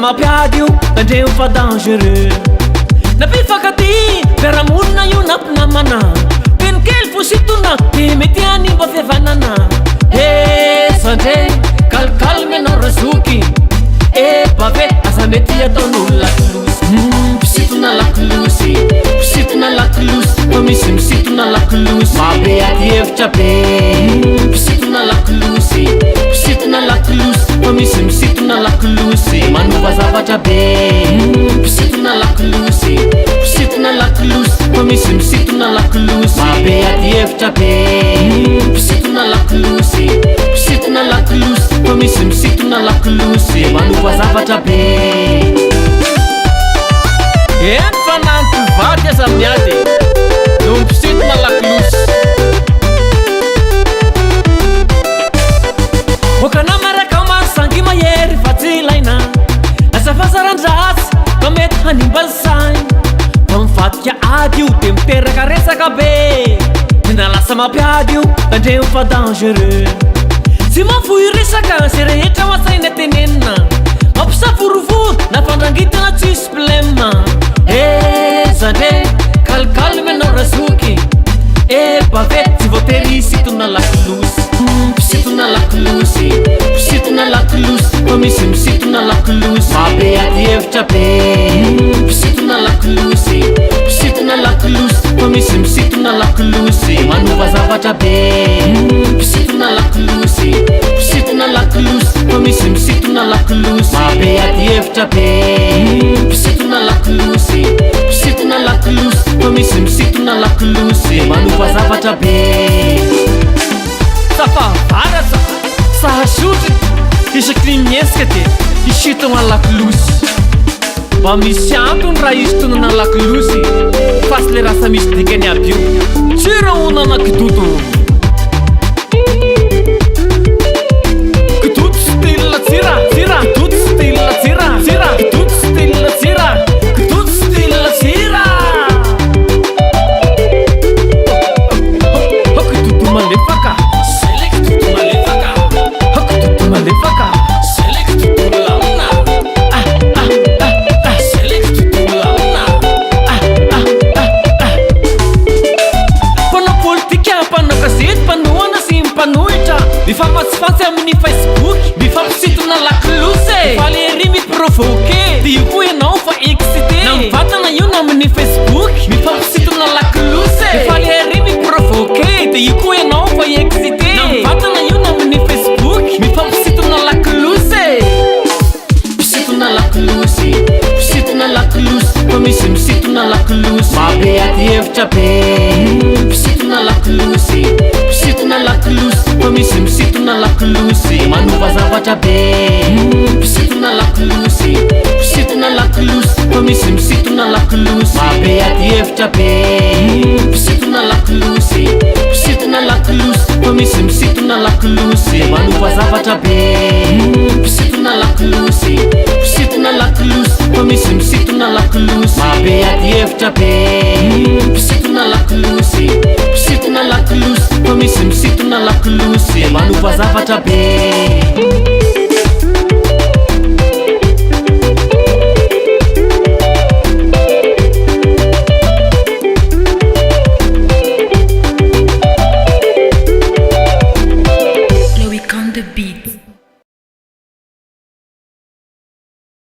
Mapiadio tandreo fa dangereux napifakaty fiaramonina io nampinamana kenikely fositona de mety animba fiavanana sandre kalikalmy anao razoky bave asa mety ataon'olo lakilosy pisitona lakilosy pisitona lakilosy fa misy misitona lakilosy mabe ady hevitra be pisitona lakilosy pisitona lakilosy fa misy misitona lakilosy manova zavatra be pisitona lakilosy pisitona lakilosy fa misy misitona lakilosy mabe ady hevitra be pisitona lakilosy pisitona lakilosy fa misy misitona lakilosy manova zavatra be fananty vady aza miady no pisitona lakilosy okana maraka masangy mahery fa tsy ilaina asafasarandratsy fa mety hanimbasainy fa mivadika ady io de miteraka resaka be na lasa mampiady io tandreo fa dangereux tsy mafoy resaka ze rehetra masainy atenenina mampisavorovoro na fandrangitana tsisy problème zandre kalikalmy anao razoky bave tsy voatery isitona lakilosy pisitona lakilosy pisitona lakilosy fa misy misitona lakilosy mabe ady hevitra be pisitona lakilosy pisitona lakilosy fa misy misitona lakilosy manova zavatra be pisitona lakilosy pisitona lakilosy fa misy misitona lakilosy mabe ady hevitra be pisitona lakilosy pisitona lakilosy fa misy misitona lakilosy manova zavatra be safavarasa sahasotry isaky miesika de isitona lakilosy mba misy antony raha isitonana lakilosy fa sy le rasa misy dikany aby io tsy raha onana kidodo kidodo style tsira tsira kidodo style tsira tsira kidodo style tsira kidodo style tsira kidodo malefaka malefaka select launa select launa pana politika pana gazety panoana sy mpanohitra mifamatsifatsy amin'ny Facebook mifampisitona lakilosy faly ery miprovoke de io koa ianao fa excité na mivatana io na amin'ny Facebook mifampisitona lakilosy faly ery miprovoke de io koa ianao fa excité na mivatana io na amin'ny Facebook mifampisitona lakilosy pisitona lakilosy pisitona lakilosy fa misy misitona lakilosy mabe ady hevitra be pisitona lakilosy pisitona lakilosy fa misy misitona lakilosy manova zavatra be pisitona lakilosy pisitona lakilosy fa misy misitona lakilosy mabe ady hevitra be pisitona lakilosy pisitona lakilosy fa misy misitona lakilosy manova zavatra be pisitona lakilosy pisitona lakilosy fa misy misitona lakilosy mabe ady hevitra be pisitona lakilosy pisitona lakilosy fa misy misitona lakilosy manova zavatra be